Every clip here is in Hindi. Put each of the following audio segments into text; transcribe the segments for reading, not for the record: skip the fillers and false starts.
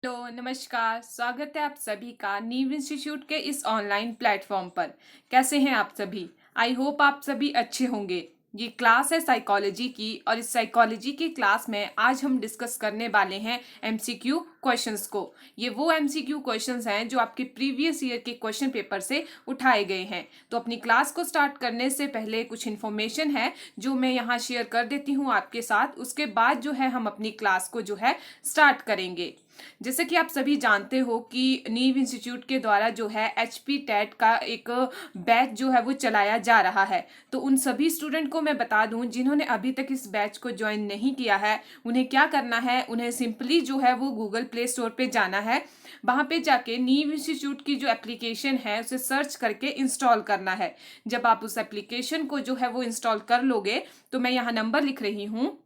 हेलो नमस्कार। स्वागत है आप सभी का नीव इंस्टीट्यूट के इस ऑनलाइन प्लेटफॉर्म पर। कैसे हैं आप सभी? आई होप आप सभी अच्छे होंगे। ये क्लास है साइकोलॉजी की और इस साइकोलॉजी की क्लास में आज हम डिस्कस करने वाले हैं एमसीक्यू क्वेश्चंस को। ये वो एमसीक्यू क्वेश्चंस हैं जो आपके प्रीवियस ईयर के क्वेश्चन पेपर से उठाए गए हैं। तो अपनी क्लास को स्टार्ट करने से पहले कुछ इन्फॉर्मेशन है जो मैं यहाँ शेयर कर देती हूँ आपके साथ। उसके बाद जो है हम अपनी क्लास को जो है स्टार्ट करेंगे। जैसे कि आप सभी जानते हो कि नीव इंस्टीट्यूट के द्वारा जो है एचपी टेट का एक बैच जो है वो चलाया जा रहा है। तो उन सभी स्टूडेंट को मैं बता दूं जिन्होंने अभी तक इस बैच को ज्वाइन नहीं किया है, उन्हें क्या करना है, उन्हें सिंपली जो है वो गूगल प्ले स्टोर पे जाना है। वहां पे जाके नीव इंस्टीट्यूट की जो एप्लीकेशन है उसे सर्च करके इंस्टॉल करना है। जब आप उस एप्लीकेशन को जो है वो इंस्टॉल कर लोगे तो मैं यहाँ नंबर लिख रही हूँ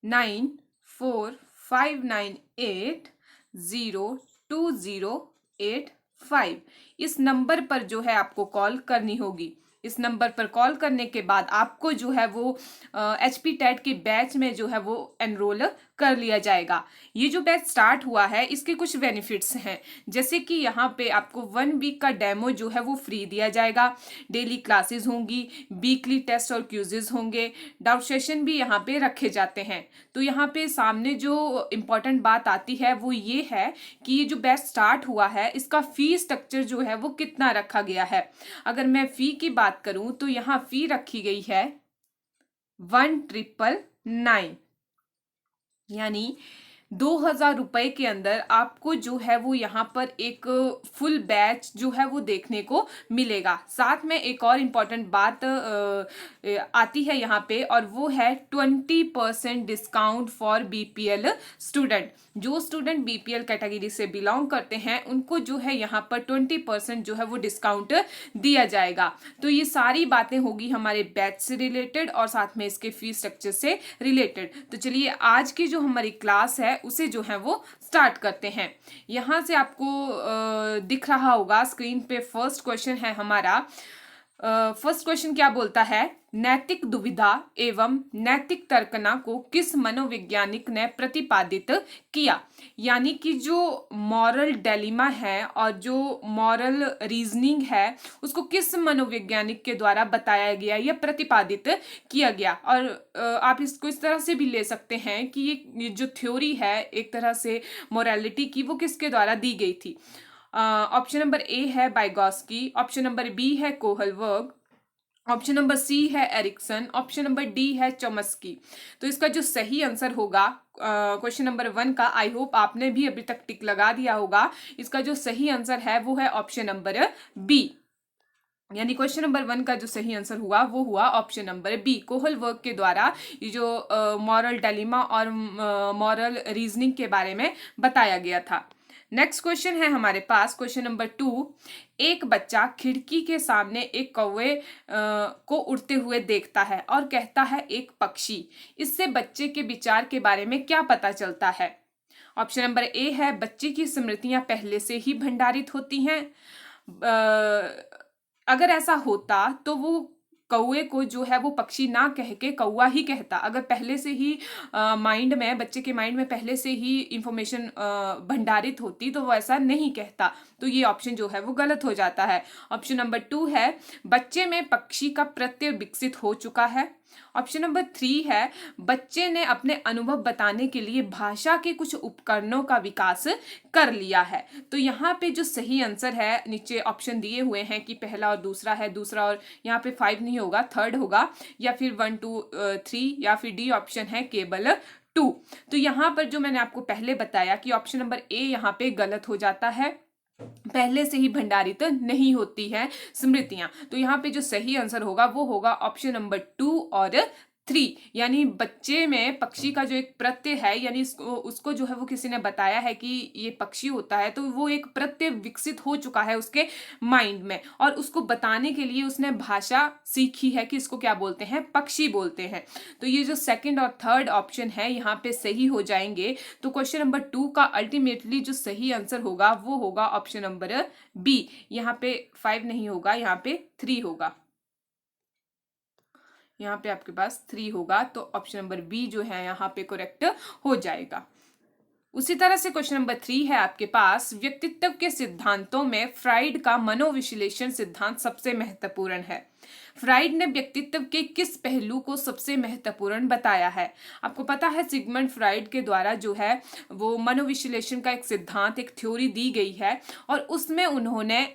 9459802085। इस नंबर पर जो है आपको कॉल करनी होगी। इस नंबर पर कॉल करने के बाद आपको जो है वो एचपी टेट के बैच में जो है वो एनरोल कर लिया जाएगा। ये जो बैच स्टार्ट हुआ है इसके कुछ बेनिफिट्स हैं, जैसे कि यहाँ पे आपको 1 वीक का डेमो जो है वो फ्री दिया जाएगा। डेली क्लासेस होंगी, वीकली टेस्ट और क्यूजेस होंगे, डाउट सेशन भी यहाँ पे रखे जाते हैं। तो यहाँ पे सामने जो इम्पोर्टेंट बात आती है वो ये है कि ये जो बैच स्टार्ट हुआ है इसका फी स्ट्रक्चर जो है वो कितना रखा गया है। अगर मैं फी की बात करूं तो यहाँ फी रखी गई है 1999, यानी 2000 रुपए के अंदर आपको जो है वो यहाँ पर एक फुल बैच जो है वो देखने को मिलेगा। साथ में एक और इम्पॉर्टेंट बात आती है यहाँ पे, और वो है 20% डिस्काउंट फॉर बीपीएल स्टूडेंट। जो स्टूडेंट बीपीएल कैटेगरी से बिलोंग करते हैं उनको जो है यहाँ पर 20% जो है वो डिस्काउंट दिया जाएगा। तो ये सारी बातें होगी हमारे बैच से रिलेटेड और साथ में इसके फीस स्ट्रक्चर से रिलेटेड। तो चलिए आज की जो हमारी क्लास है उसे जो है वो स्टार्ट करते हैं। यहाँ से आपको दिख रहा होगा स्क्रीन पे फर्स्ट क्वेश्चन है हमारा। फर्स्ट क्वेश्चन क्या बोलता है, नैतिक दुविधा एवं नैतिक तर्कना को किस मनोवैज्ञानिक ने प्रतिपादित किया। यानी कि जो मॉरल डेलिमा है और जो मॉरल रीजनिंग है उसको किस मनोवैज्ञानिक के द्वारा बताया गया या प्रतिपादित किया गया। और आप इसको इस तरह से भी ले सकते हैं कि ये जो थ्योरी है एक तरह से मोरालिटी की, वो किसके द्वारा दी गई थी। ऑप्शन नंबर ए है बाइगॉस्की, ऑप्शन नंबर बी है कोहलवर्ग, ऑप्शन नंबर सी है एरिक्सन, ऑप्शन नंबर डी है चॉम्स्की। तो इसका जो सही आंसर होगा क्वेश्चन नंबर 1 का, आई होप आपने भी अभी तक टिक लगा दिया होगा। इसका जो सही आंसर है वो है ऑप्शन नंबर बी। यानी क्वेश्चन नंबर 1 का जो सही आंसर हुआ वो हुआ ऑप्शन नंबर बी। कोहलवर्ग के द्वारा ये जो मॉरल डायलेमा और मॉरल रीजनिंग के बारे में बताया गया था। नेक्स्ट क्वेश्चन है हमारे पास क्वेश्चन नंबर 2। एक बच्चा खिड़की के सामने एक कौवे को उड़ते हुए देखता है और कहता है एक पक्षी। इससे बच्चे के विचार के बारे में क्या पता चलता है। ऑप्शन नंबर ए है बच्चे की स्मृतियां पहले से ही भंडारित होती हैं। अगर ऐसा होता तो वो कौए को जो है वो पक्षी ना कह के कौआ ही कहता। अगर पहले से ही माइंड में, बच्चे के माइंड में पहले से ही इंफॉर्मेशन भंडारित होती तो वो ऐसा नहीं कहता। तो ये ऑप्शन जो है वो गलत हो जाता है। ऑप्शन नंबर 2 है बच्चे में पक्षी का प्रत्यय विकसित हो चुका है। ऑप्शन नंबर 3 है बच्चे ने अपने अनुभव बताने के लिए भाषा के कुछ उपकरणों का विकास कर लिया है। तो यहाँ पे जो सही आंसर है, नीचे ऑप्शन दिए हुए हैं कि पहला और दूसरा है, दूसरा और यहाँ पे 5 नहीं होगा, थर्ड होगा, या फिर 1 2 3, या फिर डी ऑप्शन है केवल 2। तो यहाँ पर जो मैंने आपको पहले बताया कि ऑप्शन नंबर ए यहाँ पे गलत हो जाता है, पहले से ही भंडारित नहीं होती है स्मृतियां। तो यहाँ पे जो सही आंसर होगा वो होगा ऑप्शन नंबर 2 और 3। यानी बच्चे में पक्षी का जो एक प्रत्यय है, यानी उसको जो है वो किसी ने बताया है कि ये पक्षी होता है, तो वो एक प्रत्यय विकसित हो चुका है उसके माइंड में, और उसको बताने के लिए उसने भाषा सीखी है कि इसको क्या बोलते हैं, पक्षी बोलते हैं। तो ये जो सेकंड और थर्ड ऑप्शन है यहाँ पे सही हो जाएंगे। तो क्वेश्चन नंबर 2 का अल्टीमेटली जो सही आंसर होगा वो होगा ऑप्शन नंबर बी। यहाँ पे 5 नहीं होगा, यहाँ पे 3 होगा। यहाँ पे आपके पास 3 होगा, तो ऑप्शन नंबर बी जो है यहाँ पे करेक्ट हो जाएगा। उसी तरह से क्वेश्चन नंबर 3 है आपके पास, व्यक्तित्व के सिद्धांतों में फ्राइड का मनोविश्लेषण सिद्धांत सबसे महत्वपूर्ण है। फ्राइड ने व्यक्तित्व के किस पहलू को सबसे महत्वपूर्ण बताया है? आपको पता है सिगमंड फ्राइड के द्वारा जो है वो मनोविश्लेषण का एक सिद्धांत, एक थ्योरी दी गई है और उसमें उन्होंने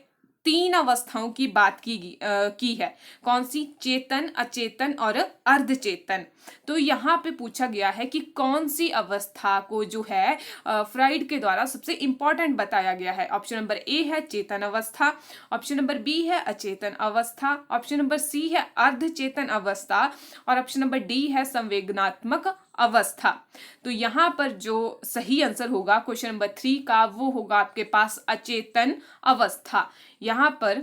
3 अवस्थाओं की बात की है। कौन सी? चेतन, अचेतन और अर्धचेतन। तो यहाँ पे पूछा गया है कि कौन सी अवस्था को जो है फ्राइड के द्वारा सबसे इंपॉर्टेंट बताया गया है। ऑप्शन नंबर ए है चेतन अवस्था, ऑप्शन नंबर बी है अचेतन अवस्था, ऑप्शन नंबर सी है अर्धचेतन अवस्था और ऑप्शन नंबर डी है संवेदनात्मक अवस्था। तो यहाँ पर जो सही आंसर होगा क्वेश्चन नंबर 3 का, वो होगा आपके पास अचेतन अवस्था। यहाँ पर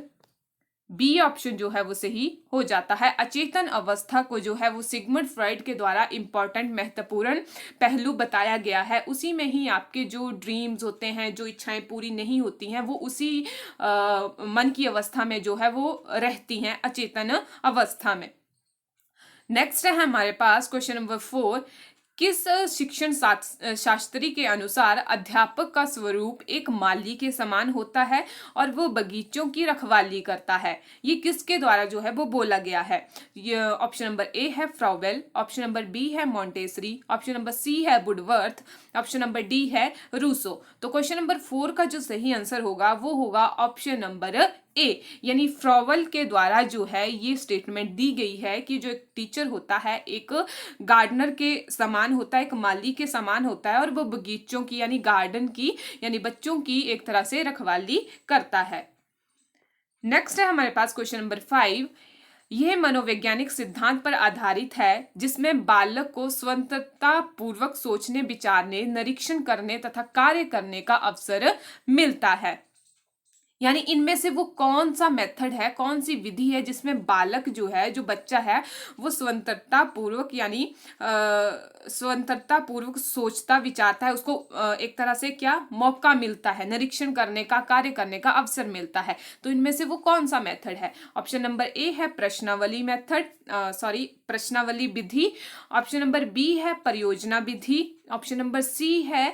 बी ऑप्शन जो है वो सही हो जाता है। अचेतन अवस्था को जो है वो सिगमंड फ्राइड के द्वारा इंपॉर्टेंट, महत्वपूर्ण पहलू बताया गया है। उसी में ही आपके जो ड्रीम्स होते हैं, जो इच्छाएं पूरी नहीं होती हैं, वो उसी मन की अवस्था में जो है वो रहती हैं, अचेतन अवस्था में। नेक्स्ट है हमारे पास क्वेश्चन नंबर 4, किस शिक्षण शास्त्री के अनुसार अध्यापक का स्वरूप एक माली के समान होता है और वो बगीचों की रखवाली करता है? ये किसके द्वारा जो है वो बोला गया है? ये ऑप्शन नंबर ए है फ्राउवेल, ऑप्शन नंबर बी है मॉन्टेसरी, ऑप्शन नंबर सी है वुडवर्थ, ऑप्शन नंबर डी है रूसो। तो क्वेश्चन नंबर 4 का जो सही आंसर होगा वो होगा ऑप्शन नंबर ए, यानी फ्राउवेल के द्वारा जो है ये स्टेटमेंट दी गई है कि जो एक टीचर होता है एक गार्डनर के समान होता है, एक माली के समान होता है और वो बगीचों की यानी गार्डन की यानी बच्चों की एक तरह से रखवाली करता है। नेक्स्ट है हमारे पास क्वेश्चन नंबर 5, यह मनोवैज्ञानिक सिद्धांत पर आधारित है जिसमें बालक को स्वतंत्रता पूर्वक सोचने, विचारने, निरीक्षण करने तथा कार्य करने का अवसर मिलता है। यानी इनमें से वो कौन सा मेथड है, कौन सी विधि है जिसमें बालक जो है, जो बच्चा है, वो स्वतंत्रता पूर्वक यानी स्वतंत्रता पूर्वक सोचता, विचारता है, उसको एक तरह से क्या मौका मिलता है, निरीक्षण करने का, कार्य करने का अवसर मिलता है। तो इनमें से वो कौन सा मेथड है? ऑप्शन नंबर ए है प्रश्नावली मेथड, प्रश्नावली विधि, ऑप्शन नंबर बी है परियोजना विधि, ऑप्शन नंबर सी है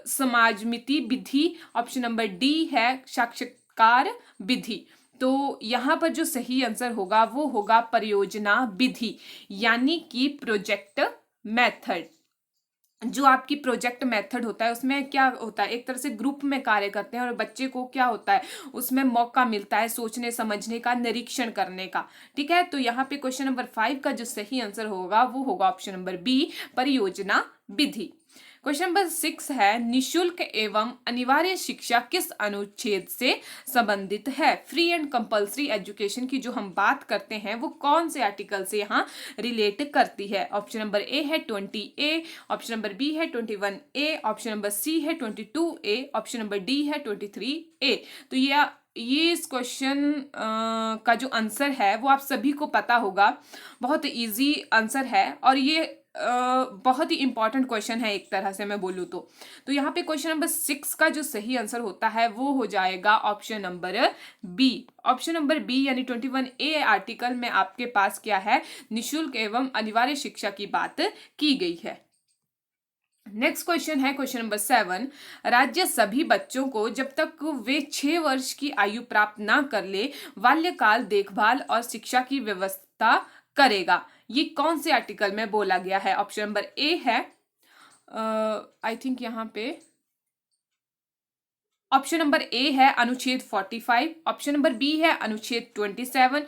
समाजमिति विधि, ऑप्शन नंबर डी है साक्षात्कार विधि। तो यहाँ पर जो सही आंसर होगा वो होगा परियोजना विधि, यानी कि प्रोजेक्ट मेथड। जो आपकी प्रोजेक्ट मेथड होता है उसमें क्या होता है, एक तरह से ग्रुप में कार्य करते हैं और बच्चे को क्या होता है, उसमें मौका मिलता है सोचने, समझने का, निरीक्षण करने का। ठीक है, तो यहाँ पे क्वेश्चन नंबर 5 का जो सही आंसर होगा वो होगा ऑप्शन नंबर बी, परियोजना विधि। क्वेश्चन नंबर 6 है, निशुल्क एवं अनिवार्य शिक्षा किस अनुच्छेद से संबंधित है? फ्री एंड कंपल्सरी एजुकेशन की जो हम बात करते हैं वो कौन से आर्टिकल से यहाँ रिलेट करती है? ऑप्शन नंबर ए है 20A, ऑप्शन नंबर बी है 21A, ऑप्शन नंबर सी है 22A, ऑप्शन नंबर डी है 23A। तो ये इस क्वेश्चन का जो आंसर है वो आप सभी को पता होगा, बहुत इजी आंसर है और ये बहुत ही इंपॉर्टेंट क्वेश्चन है एक तरह से मैं बोलूँ तो यहाँ पे क्वेश्चन नंबर 6 का जो सही आंसर होता है वो हो जाएगा option number B. Option number B यानी 21A आर्टिकल में आपके पास क्या है, निशुल्क एवं अनिवार्य शिक्षा की बात की गई है। नेक्स्ट क्वेश्चन है क्वेश्चन नंबर 7, राज्य सभी बच्चों को जब तक वे 6 वर्ष की आयु प्राप्त ना कर ले बाल्यकाल देखभाल और शिक्षा की व्यवस्था करेगा। ये कौन से आर्टिकल में बोला गया है? ऑप्शन नंबर ए है आई थिंक यहाँ पे ऑप्शन नंबर ए है अनुच्छेद 45, ऑप्शन नंबर बी है अनुच्छेद 27,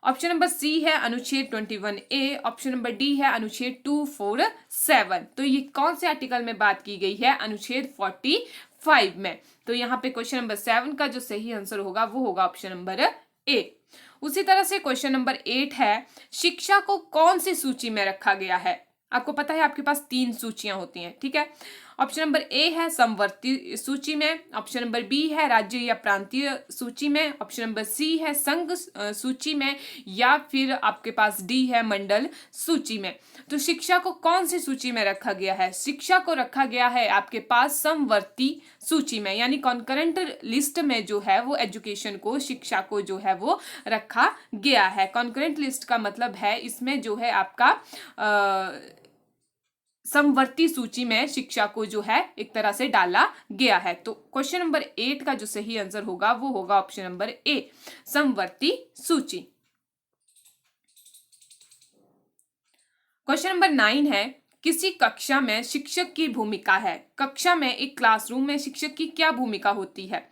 ऑप्शन नंबर सी है अनुच्छेद 21A, ऑप्शन नंबर डी है अनुच्छेद 247। तो ये कौन से आर्टिकल में बात की गई है? अनुच्छेद 45 में। तो यहाँ पे क्वेश्चन नंबर 7 का जो सही आंसर होगा वो होगा ऑप्शन नंबर ए। उसी तरह से क्वेश्चन नंबर 8 है, शिक्षा को कौन सी सूची में रखा गया है? आपको पता है आपके पास 3 सूचियां होती हैं, ठीक है। ऑप्शन नंबर ए है समवर्ती सूची में, ऑप्शन नंबर बी है राज्य या प्रांतीय सूची में, ऑप्शन नंबर सी है संघ सूची में, या फिर आपके पास डी है मंडल सूची में। तो शिक्षा को कौन सी सूची में रखा गया है? शिक्षा को रखा गया है आपके पास समवर्ती सूची में, यानी कॉन्करेंट लिस्ट में जो है वो एजुकेशन को, शिक्षा को जो है वो रखा गया है। कॉन्करेंट लिस्ट का मतलब है इसमें जो है आपका समवर्ती सूची में शिक्षा को जो है एक तरह से डाला गया है। तो क्वेश्चन नंबर 8 का जो सही आंसर होगा वो होगा ऑप्शन नंबर ए, समवर्ती सूची। क्वेश्चन नंबर 9 है, किसी कक्षा में शिक्षक की भूमिका है। कक्षा में एक क्लासरूम में शिक्षक की क्या भूमिका होती है?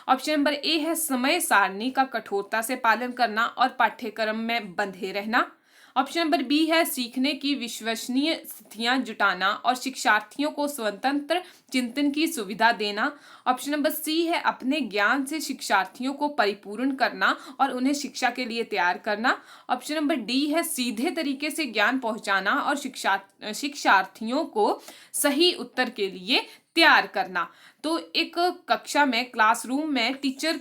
ऑप्शन नंबर ए है समय सारणी का कठोरता से पालन करना और पाठ्यक्रम में बंधे रहना। ऑप्शन नंबर बी है सीखने की विश्वसनीय स्थितियां जुटाना और शिक्षार्थियों को स्वतंत्र चिंतन की सुविधा देना। ऑप्शन नंबर सी है अपने ज्ञान से शिक्षार्थियों को परिपूर्ण करना और उन्हें शिक्षा के लिए तैयार करना। ऑप्शन नंबर डी है सीधे तरीके से ज्ञान पहुंचाना और शिक्षार्थियों को सही उत्तर के लिए तैयार करना। तो एक कक्षा में, क्लासरूम में टीचर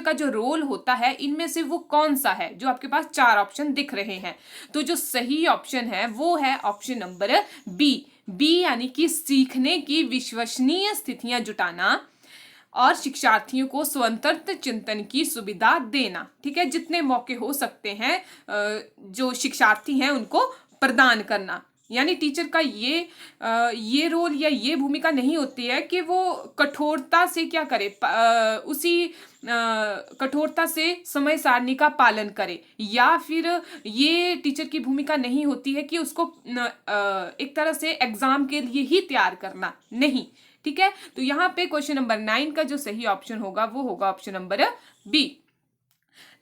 का जो रोल होता है, इनमें से वो कौन सा है? जो आपके पास 4 ऑप्शन दिख रहे हैं, तो जो सही ऑप्शन है वो है ऑप्शन नंबर बी यानी कि सीखने की विश्वसनीय स्थितियां जुटाना और शिक्षार्थियों को स्वतंत्र चिंतन की सुविधा देना। ठीक है, जितने मौके हो सकते हैं जो शिक्षार्थी हैं उनको प्रदान करना। यानी टीचर का ये रोल या ये भूमिका नहीं होती है कि वो कठोरता से क्या करे, उसी कठोरता से समय सारणी का पालन करे, या फिर ये टीचर की भूमिका नहीं होती है कि उसको एक तरह से एग्जाम के लिए ही तैयार करना, नहीं। ठीक है, तो यहाँ पे क्वेश्चन नंबर 9 का जो सही ऑप्शन होगा वो होगा option number B.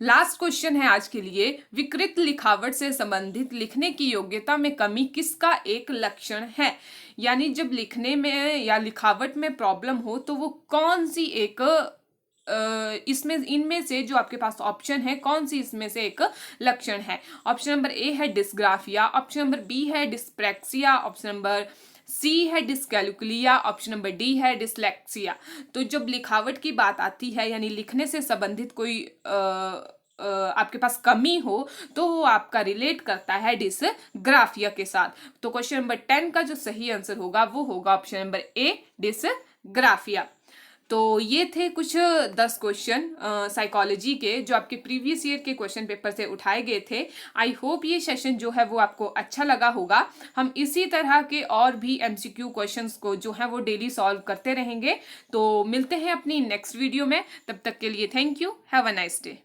Last question है आज के लिए, विकृत लिखावट से संबंधित लिखने की योग्यता में कमी किसका एक लक्षण है? यानी जब लिखने में या लिखावट में प्रॉब्लम हो तो वो कौन सी एक इसमें इनमें से जो आपके पास ऑप्शन है, कौन सी इसमें से एक लक्षण है? ऑप्शन नंबर ए है डिस्ग्राफिया, ऑप्शन नंबर बी है डिस्प्रैक्सिया, ऑप्शन नंबर सी है डिस्कैलकुलिया, ऑप्शन नंबर डी है डिसलेक्सिया। तो जब लिखावट की बात आती है यानी लिखने से संबंधित कोई आपके पास कमी हो तो वो आपका रिलेट करता है डिसग्राफिया के साथ। तो क्वेश्चन नंबर 10 का जो सही आंसर होगा वो होगा ऑप्शन नंबर ए, डिसग्राफिया। तो ये थे कुछ 10 क्वेश्चन साइकोलॉजी के जो आपके प्रीवियस ईयर के क्वेश्चन पेपर से उठाए गए थे। आई होप ये सेशन जो है वो आपको अच्छा लगा होगा। हम इसी तरह के और भी एमसीक्यू क्वेश्चंस को जो है वो डेली सॉल्व करते रहेंगे। तो मिलते हैं अपनी नेक्स्ट वीडियो में, तब तक के लिए thank you, have a nice day.